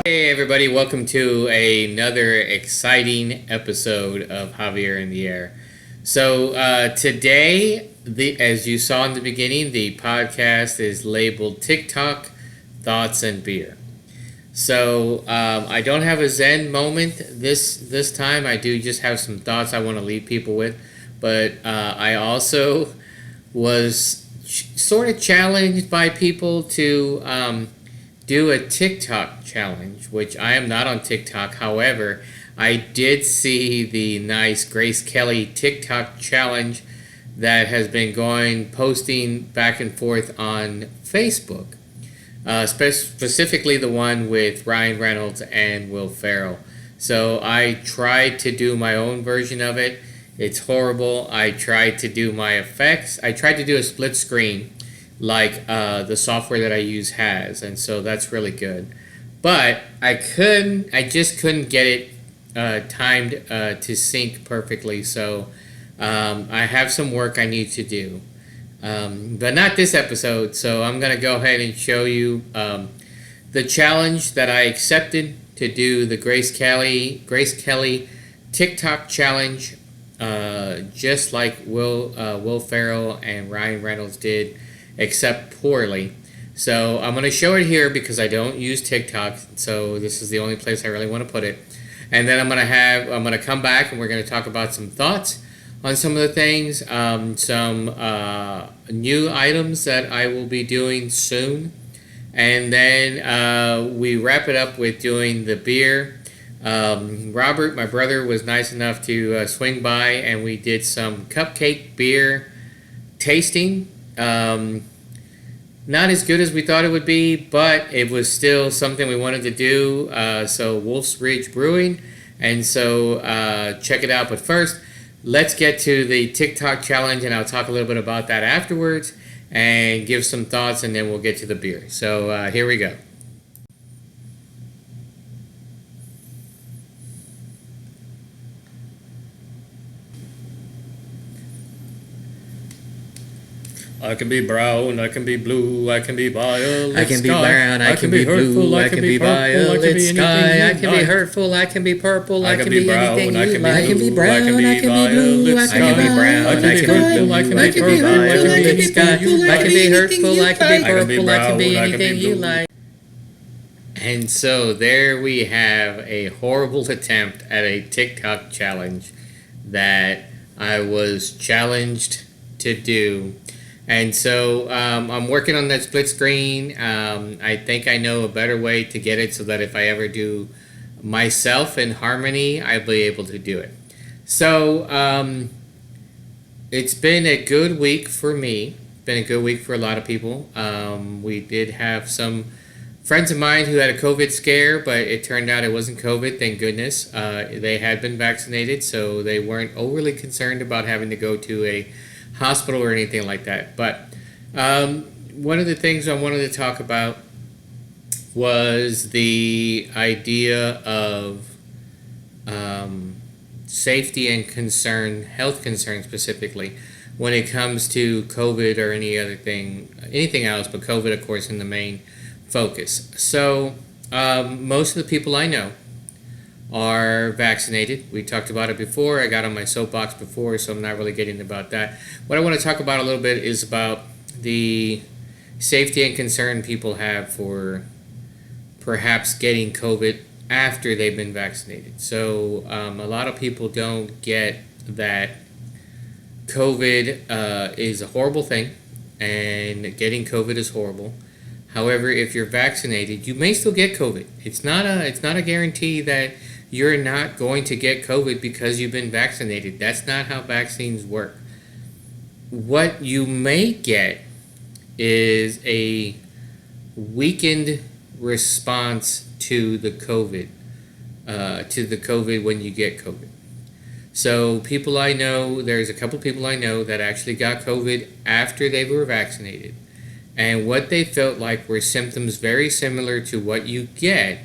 Hey everybody, welcome to another exciting episode of Javier in the Air. Today, as you saw in the beginning, the podcast is labeled TikTok, Thoughts, and Beer. I don't have a Zen moment this time. I do just have some thoughts I want to leave people with. But I also was sort of challenged by people to do a TikTok challenge, which I am not on TikTok. However, I did see the nice Grace Kelly TikTok challenge that has been posting back and forth on Facebook, specifically the one with Ryan Reynolds and Will Ferrell. So I tried to do my own version of it. It's horrible. I tried to do my effects. I tried to do a split screen like the software that I use has, and so that's really good. But I just couldn't get it timed to sync perfectly, so I have some work I need to do. But not this episode, so I'm going to go ahead and show you the challenge that I accepted to do the Grace Kelly TikTok challenge, just like Will Ferrell and Ryan Reynolds did, except poorly. So I'm going to show it here because I don't use TikTok, so this is the only place I really want to put it. And then I'm going to come back and we're going to talk about some thoughts on some of the things, some new items that I will be doing soon. And then we wrap it up with doing the beer. Robert, my brother, was nice enough to swing by and we did some cupcake beer tasting. Not as good as we thought it would be, but it was still something we wanted to do. So Wolf's Ridge Brewing, and so check it out. But first, let's get to the TikTok challenge, and I'll talk a little bit about that afterwards and give some thoughts, and then we'll get to the beer. So here we go. I can be brown, I can be blue, I can be violet I can be brown, I can be blue, I can be violet sky, I can be hurtful, I can be purple, I can be anything you like. I can be brown, I can be blue, I can be brown, I can be blue, I can be purple, violet sky, I can be hurtful, I can be purple, I can be anything you like. And so there we have a horrible attempt at a TikTok challenge that I was challenged to do. And so I'm working on that split screen. I think I know a better way to get it so that if I ever do myself in harmony, I'll be able to do it. So it's been a good week for me. It's been a good week for a lot of people. We did have some friends of mine who had a COVID scare, but it turned out it wasn't COVID, thank goodness. They had been vaccinated, so they weren't overly concerned about having to go to a hospital or anything like that. But one of the things I wanted to talk about was the idea of safety and concern, health concern specifically, when it comes to COVID or anything else, but COVID, of course, in the main focus. So most of the people I know are vaccinated. We talked about it before. I got on my soapbox before, so I'm not really getting about that. What I want to talk about a little bit is about the safety and concern people have for perhaps getting COVID after they've been vaccinated. So a lot of people don't get that COVID is a horrible thing, and getting COVID is horrible. However, if you're vaccinated, you may still get COVID. It's not a guarantee that you're not going to get COVID because you've been vaccinated. That's not how vaccines work. What you may get is a weakened response to the COVID, when you get COVID. So people I know, there's a couple people I know that actually got COVID after they were vaccinated. And what they felt like were symptoms very similar to what you get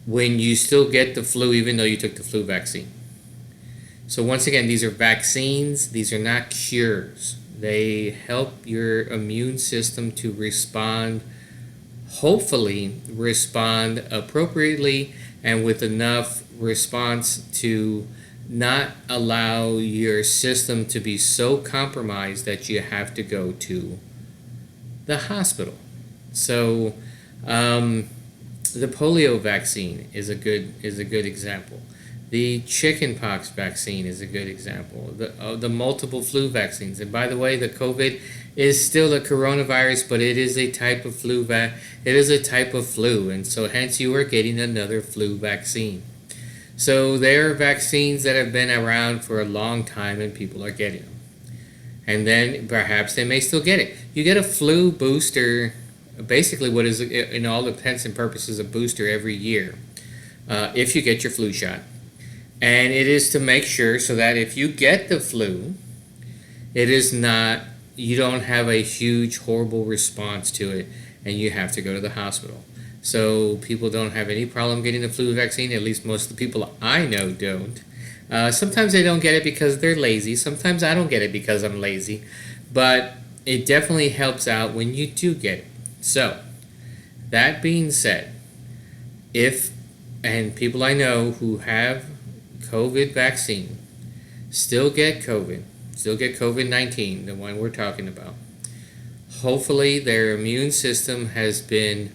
when you still get the flu, even though you took the flu vaccine. So once again, these are vaccines. These are not cures. They help your immune system to respond hopefully respond appropriately and with enough response to not allow your system to be so compromised that you have to go to the hospital. So the polio vaccine is a good example. The chickenpox vaccine is a good example. The multiple flu vaccines. And by the way, the COVID is still a coronavirus, but it is a type of flu. It is a type of flu, and so hence you are getting another flu vaccine. So there are vaccines that have been around for a long time, and people are getting them. And then perhaps they may still get it. You get a flu booster, basically what is, in all intents and purposes, a booster every year, if you get your flu shot. And it is to make sure so that if you get the flu, it is not, you don't have a huge, horrible response to it and you have to go to the hospital. So people don't have any problem getting the flu vaccine, at least most of the people I know don't. Sometimes they don't get it because they're lazy. Sometimes I don't get it because I'm lazy. But it definitely helps out when you do get it. So, that being said, and people I know who have COVID vaccine still get COVID-19, the one we're talking about. Hopefully their immune system has been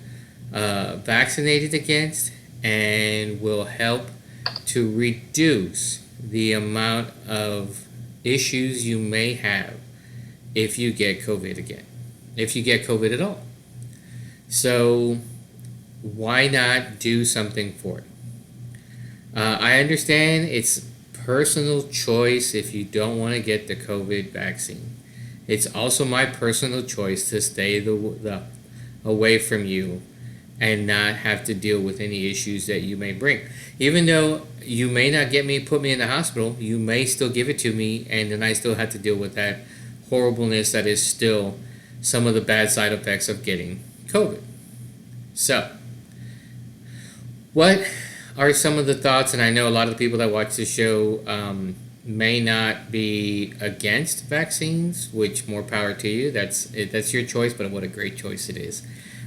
vaccinated against and will help to reduce the amount of issues you may have if you get COVID again, if you get COVID at all. So why not do something for it? I understand it's personal choice if you don't want to get the COVID vaccine. It's also my personal choice to stay away from you and not have to deal with any issues that you may bring. Even though you may not put me in the hospital, you may still give it to me, and then I still have to deal with that horribleness that is still some of the bad side effects of getting COVID. So, what are some of the thoughts? And I know a lot of the people that watch this show may not be against vaccines, which more power to you. That's your choice, but what a great choice it is.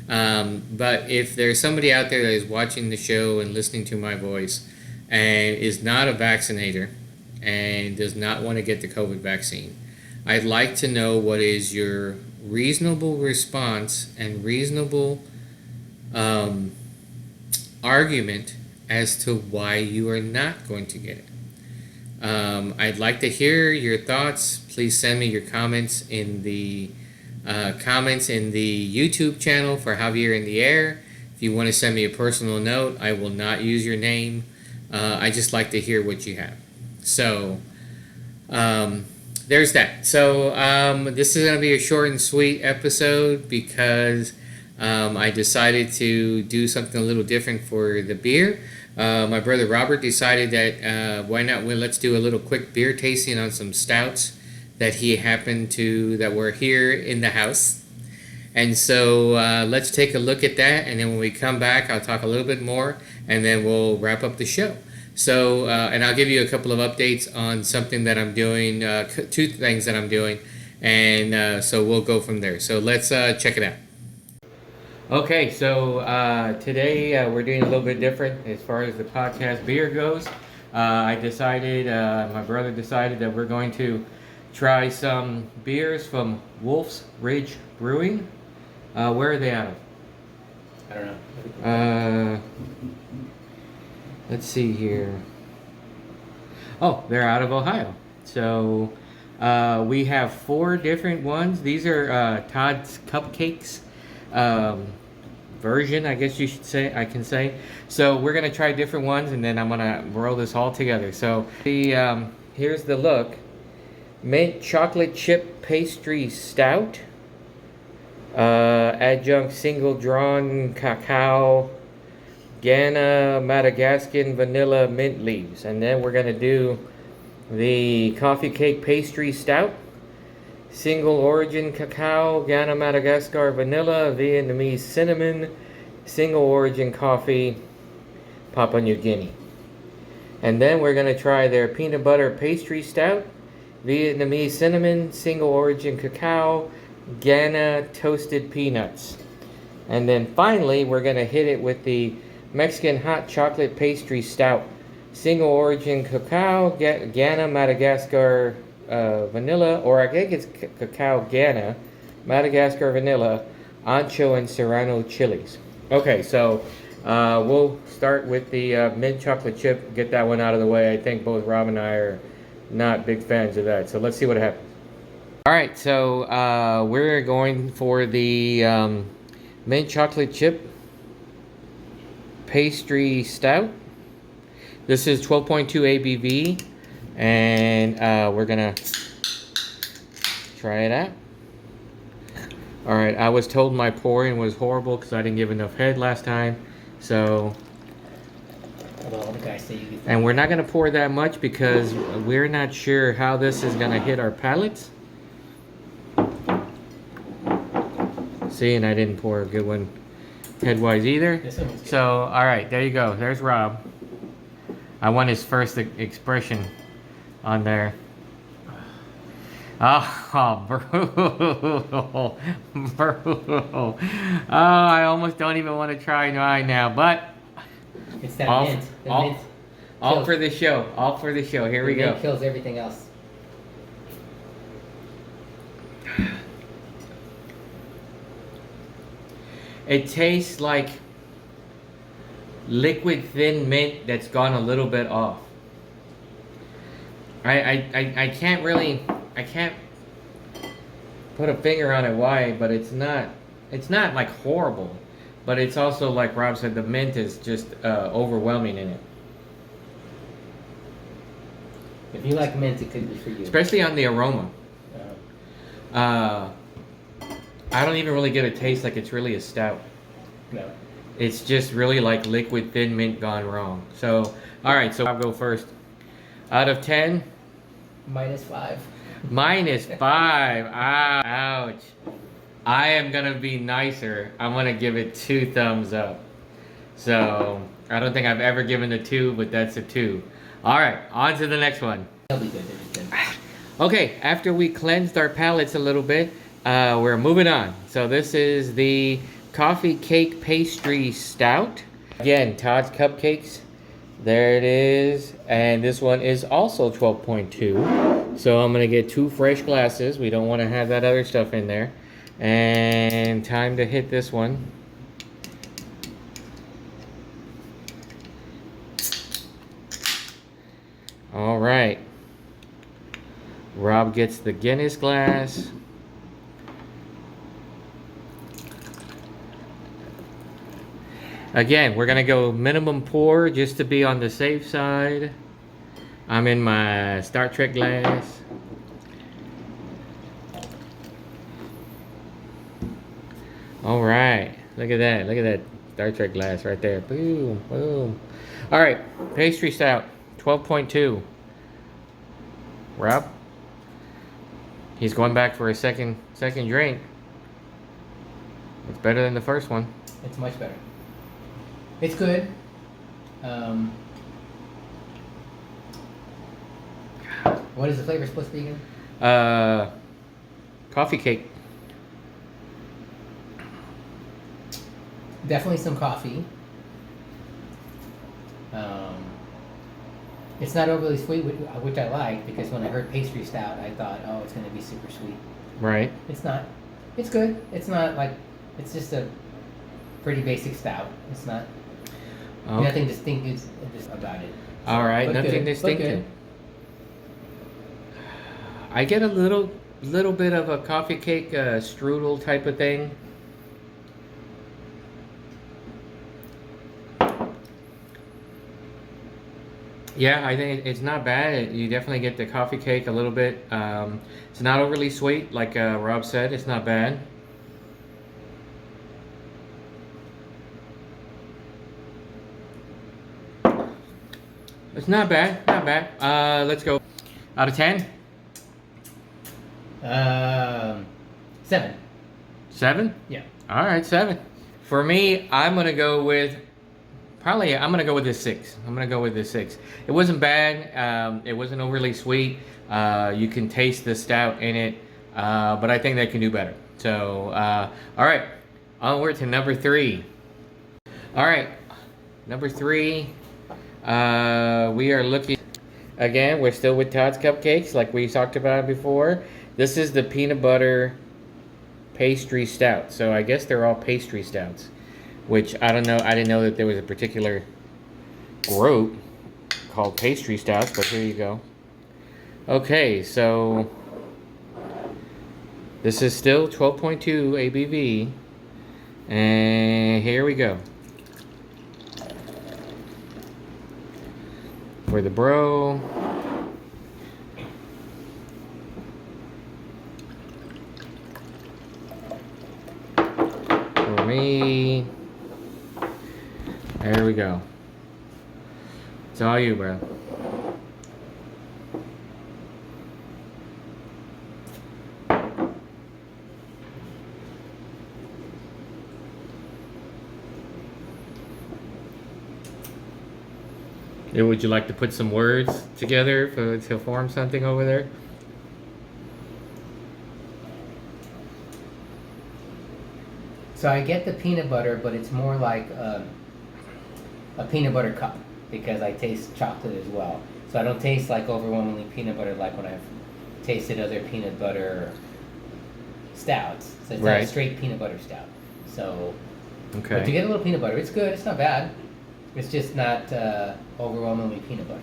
But if there's somebody out there that is watching the show and listening to my voice and is not a vaccinator and does not want to get the COVID vaccine, I'd like to know what is your reasonable response and reasonable argument as to why you are not going to get it. I'd like to hear your thoughts. Please send me your comments in the YouTube channel for Javier in the Air. If you want to send me a personal note, I will not use your name. I just like to hear what you have. So there's that. So this is going to be a short and sweet episode because I decided to do something a little different for the beer. My brother Robert decided that why not? Well, let's do a little quick beer tasting on some stouts that that were here in the house. And so let's take a look at that, and then when we come back, I'll talk a little bit more, and then we'll wrap up the show. So, and I'll give you a couple of updates on something that I'm doing, 2 things that I'm doing, and so we'll go from there. So let's check it out. Okay, so today we're doing a little bit different as far as the podcast beer goes. My brother decided that we're going to try some beers from Wolf's Ridge Brewing. Where are they out of? I don't know. Let's see here. Oh, they're out of Ohio. So we have 4 different ones. These are Todd's Cupcakes version, I guess I can say. So we're gonna try different ones, and then I'm gonna roll this all together. So here's the look. Mint chocolate chip pastry stout, adjunct single drawn cacao, Ghana Madagascan vanilla mint leaves. And then we're gonna do the coffee cake pastry stout, single origin cacao, Ghana Madagascar vanilla, Vietnamese cinnamon, single origin coffee, Papua New Guinea. And then we're going to try their peanut butter pastry stout, Vietnamese cinnamon, single origin cacao, Ghana toasted peanuts. And then finally, we're going to hit it with the Mexican hot chocolate pastry stout. Single origin cacao, Ghana, Madagascar, vanilla, or I think it's cacao Ghana, Madagascar vanilla, ancho, and serrano chilies. Okay, so we'll start with the mint chocolate chip, get that one out of the way. I think both Rob and I are not big fans of that, so let's see what happens. Alright, so we're going for the mint chocolate chip pastry stout. This is 12.2 ABV, and we're gonna try it out. Alright, I was told my pouring was horrible because I didn't give enough head last time, so... Well, the guys say you get... And we're not gonna pour that much because we're not sure how this is gonna hit our palates. See, and I didn't pour a good one headwise either. So, alright, there you go. There's Rob. I want his first expression on there. Oh, brutal. Brutal. Oh, I almost don't even want to try right now, but... It's that mint. The mint all for the show. All for the show. Here we go. Mint kills everything else. It tastes like liquid thin mint that's gone a little bit off. I can't really, I can't put a finger on it why, but it's not like horrible, but it's also like Rob said, the mint is just overwhelming in it. If you like mint, it could be for you. Especially on the aroma. I don't even really get a taste like it's really a stout. No. It's just really like liquid thin mint gone wrong. So, alright, so I'll go first. Out of 10? -5. -5. Ouch. I am going to be nicer. I'm going to give it 2 thumbs up. So, I don't think I've ever given a 2, but that's a 2. Alright, on to the next one. That'll be good. That'll be good. Okay, after we cleansed our palates a little bit, we're moving on. So this is the coffee cake pastry stout. Again, Todd's Cupcakes. There it is. And this one is also 12.2. So I'm going to get 2 fresh glasses. We don't want to have that other stuff in there. And time to hit this one. All right. Rob gets the Guinness glass. Again, we're going to go minimum pour just to be on the safe side. I'm in my Star Trek glass. All right. Look at that. Look at that Star Trek glass right there. Boom, boom. All right. Pastry stout, 12.2. Rob? He's going back for a second drink. It's better than the first one. It's much better. It's good. What is the flavor supposed to be again? Coffee cake. Definitely some coffee. It's not overly sweet, which I like, because when I heard pastry stout, I thought, oh, it's going to be super sweet. Right. It's not. It's good. It's not like, it's just a pretty basic stout. It's not, nothing distinctive about it. So, all right, nothing distinctive. I get a little bit of a coffee cake strudel type of thing. Yeah, I think it's not bad. You definitely get the coffee cake a little bit. It's not overly sweet, like Rob said. It's not bad. It's not bad, not bad. Let's go. Out of 10? 7. 7? Yeah. All right, 7. For me, I'm gonna go with I'm gonna go with this 6. I'm gonna go with this 6. It wasn't bad. It wasn't overly sweet. You can taste the stout in it, but I think they can do better. So, all right, Onward to number 3. All right, number 3. We are looking again. We're still with Todd's Cupcakes, like we talked about before. This is the peanut butter pastry stout. So I guess they're all pastry stouts, which I don't know. I didn't know that there was a particular group called pastry stouts, but here you go. Okay, so this is still 12.2 ABV, and here we go. For the bro. For me. There we go. It's all you, bro. Would you like to put some words together to form something over there? So I get the peanut butter, but it's more like a peanut butter cup because I taste chocolate as well. So I don't taste like overwhelmingly peanut butter like when I've tasted other peanut butter stouts. So it's not a straight peanut butter stout. So, okay. But you get a little peanut butter. It's good. It's not bad. It's just not overwhelmingly peanut butter,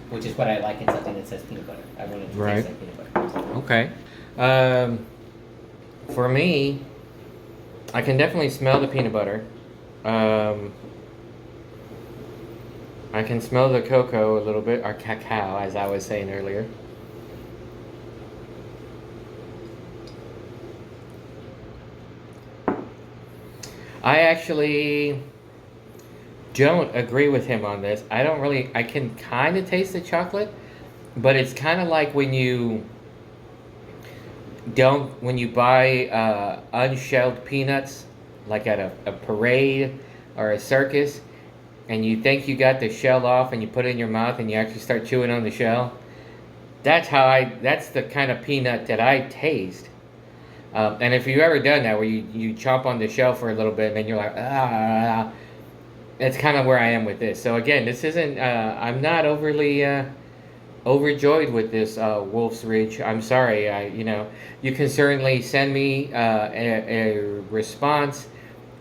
which is what I like in something that says peanut butter. I want it to taste like peanut butter. Okay. For me, I can definitely smell the peanut butter. I can smell the cocoa a little bit, or cacao, as I was saying earlier. I actually don't agree with him on this. I can kind of taste the chocolate, but it's kind of like when you buy unshelled peanuts, like at a parade or a circus, and you think you got the shell off and you put it in your mouth and you actually start chewing on the shell. That's the kind of peanut that I taste. And if you've ever done that, where you chomp on the shell for a little bit and then you're like, that's kind of where I am with this. So again, this isn't, I'm not overly overjoyed with this Wolf's Ridge. I'm sorry. You can certainly send me a response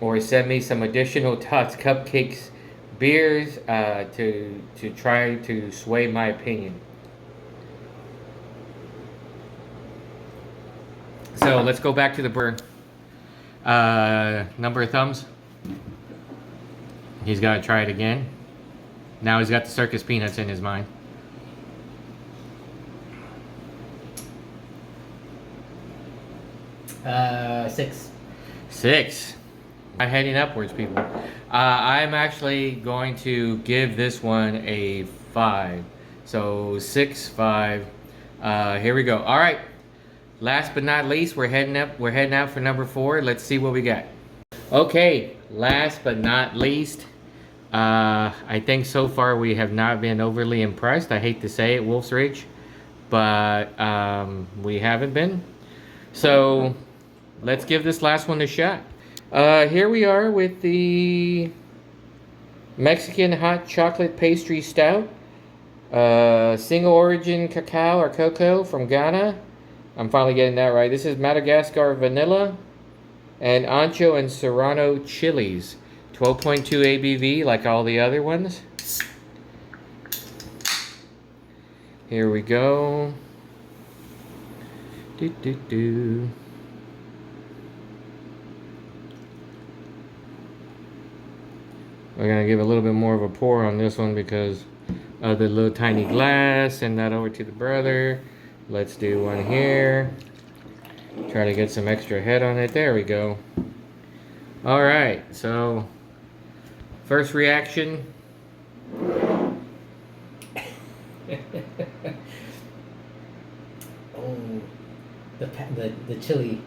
or send me some additional Tock's Cupcakes beers to try to sway my opinion. So let's go back to the brewer. Number of thumbs. He's got to try it again. Now he's got the circus peanuts in his mind. Six. I'm heading upwards, people. I'm actually going to give this one a 5. So 6, 5. Here we go. All right. Last but not least, we're heading out for number 4. Let's see what we got. Okay. Last but not least, I think so far we have not been overly impressed. I hate to say it, Wolf's Ridge, but we haven't been. So let's give this last one a shot. Here we are with the Mexican Hot Chocolate Pastry Stout. Single origin cacao or cocoa from Ghana. I'm finally getting that right. This is Madagascar vanilla and ancho and serrano chilies. 12.2 ABV like all the other ones. Here we go. We're going to give a little bit more of a pour on this one because of the little tiny glass. Send that over to the brother. Let's do one here. Try to get some extra head on it. There we go. All right, so first reaction. Oh, the chili,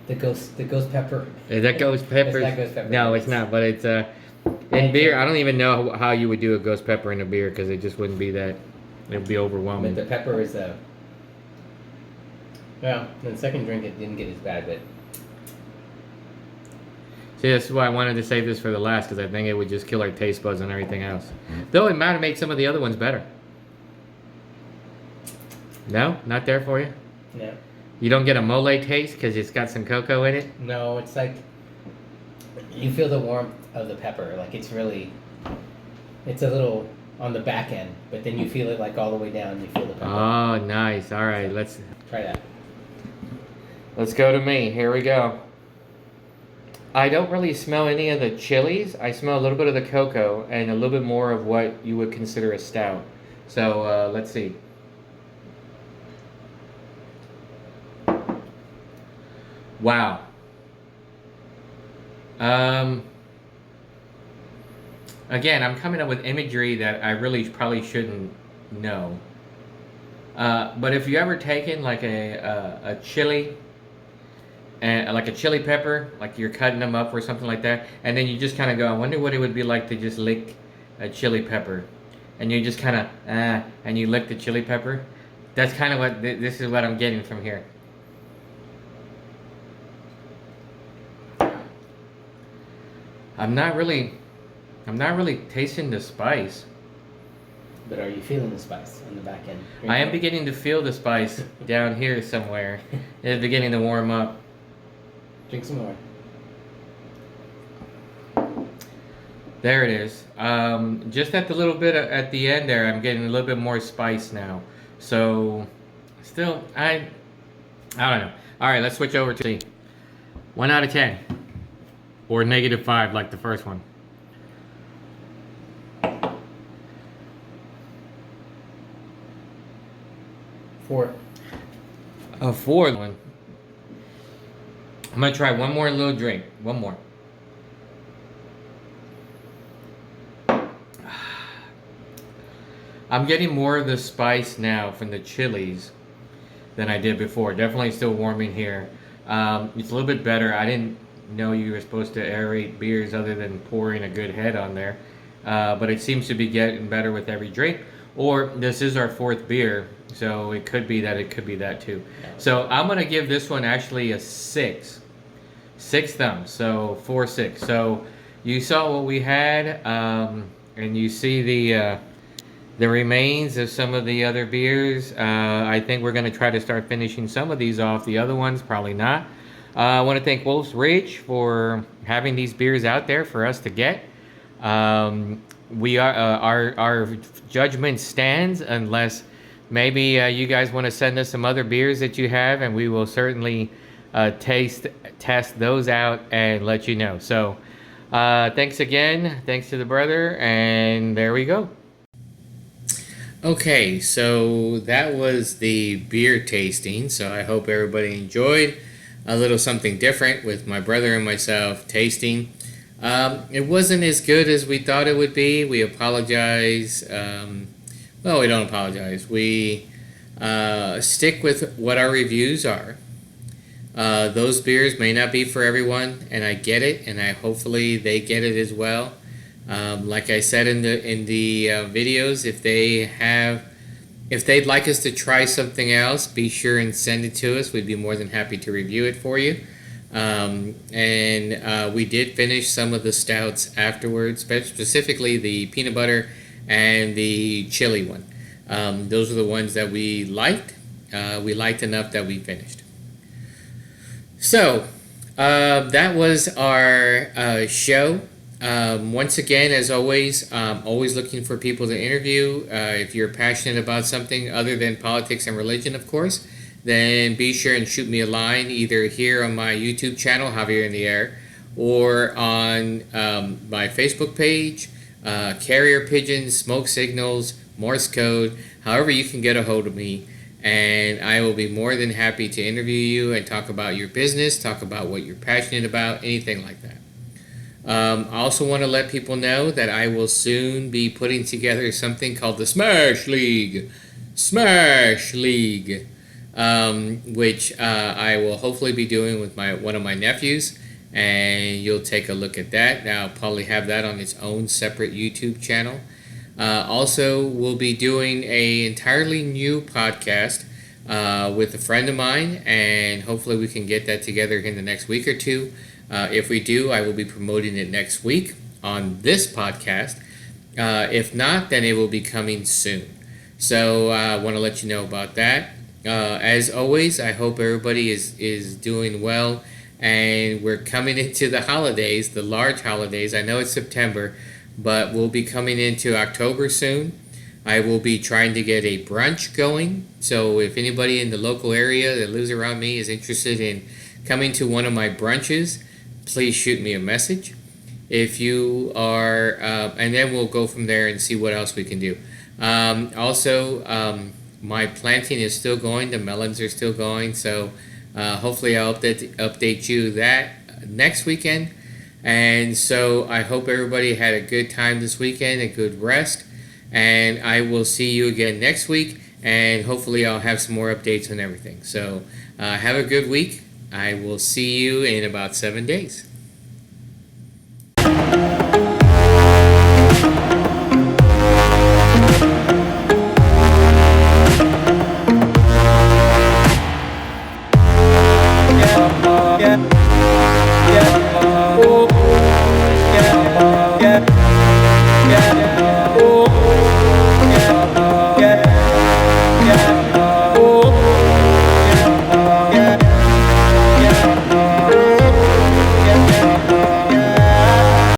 the ghost pepper. Is that ghost pepper? It's not ghost pepper. No, it's not. But it's in beer. I don't even know how you would do a ghost pepper in a beer because it just wouldn't be that. It would be overwhelming. But the pepper is well, in the second drink it didn't get as bad, but See, that's why I wanted to save this for the last, because I think it would just kill our taste buds and everything else. Though it might have made some of the other ones better. No? Not there for you? No. You don't get a mole taste because it's got some cocoa in it? No, it's like you feel the warmth of the pepper. Like it's a little on the back end, but then you feel it like all the way down. You feel the pepper. Oh, nice. All right, let's try that. Let's go to me. Here we go. I don't really smell any of the chilies. I smell a little bit of the cocoa and a little bit more of what you would consider a stout. So let's see. Wow. Again, I'm coming up with imagery that I really probably shouldn't know. But if you ever taken like a chili, and like a chili pepper, like you're cutting them up or something like that, and then you just kind of go, I wonder what it would be like to just lick a chili pepper, and you just kind of and you lick the chili pepper. That's kind of what this is what I'm getting from here. I'm not really tasting the spice. But are you feeling the spice on the back end? I am beginning to feel the spice down here somewhere. It's beginning to warm up. Drink some more. There it is. Just at the little bit at the end there, I'm getting a little bit more spice now. So, still, I don't know. All right, let's switch over to the 1 out of 10. Or -5 like the first one. A 4 one. I'm gonna try one more little drink. One more. I'm getting more of the spice now from the chilies than I did before. Definitely still warming here. It's a little bit better. I didn't know you were supposed to aerate beers other than pouring a good head on there. But it seems to be getting better with every drink. Or this is our 4th beer, so it could be that too. So I'm going to give this one actually a 6. 6 thumbs, so 4-6. So you saw what we had, and you see the remains of some of the other beers. I think we're going to try to start finishing some of these off. The other ones, probably not. I want to thank Wolf's Ridge for having these beers out there for us to get. We are our judgment stands unless maybe you guys want to send us some other beers that you have, and we will certainly test those out and let you know. So thanks again. Thanks to the brother, and there we go. Okay, so that was the beer tasting. So I hope everybody enjoyed a little something different with my brother and myself tasting. It wasn't as good as we thought it would be. We apologize. Well, we don't apologize. We stick with what our reviews are. Those beers may not be for everyone, and I get it, and hopefully they get it as well. Like I said in the videos, if they'd like us to try something else, be sure and send it to us. We'd be more than happy to review it for you. We did finish some of the stouts afterwards, specifically the peanut butter and the chili one. Those are the ones that we liked. We liked enough that we finished. So that was our show. Once again, as always, always looking for people to interview. If you're passionate about something other than politics and religion, of course, then be sure and shoot me a line either here on my YouTube channel, Javier in the Air, or on my Facebook page, Carrier Pigeons, Smoke Signals, Morse Code, however you can get a hold of me. And I will be more than happy to interview you and talk about your business, talk about what you're passionate about, anything like that. I also want to let people know that I will soon be putting together something called the Smash League. Which I will hopefully be doing with one of my nephews, and you'll take a look at that. Now, I'll probably have that on its own separate YouTube channel. Also, we'll be doing a entirely new podcast with a friend of mine, and hopefully we can get that together in the next week or two. If we do, I will be promoting it next week on this podcast. If not, then it will be coming soon. So I want to let you know about that. As always, I hope everybody is doing well, and we're coming into the holidays, the large holidays. I know it's September, but we'll be coming into October soon. I will be trying to get a brunch going. So if anybody in the local area that lives around me is interested in coming to one of my brunches, please shoot me a message. If you are, and then we'll go from there and see what else we can do. My planting is still going. The melons are still going. So hopefully I'll update you that next weekend. And so I hope everybody had a good time this weekend, a good rest. And I will see you again next week. And hopefully I'll have some more updates on everything. So have a good week. I will see you in about 7 days.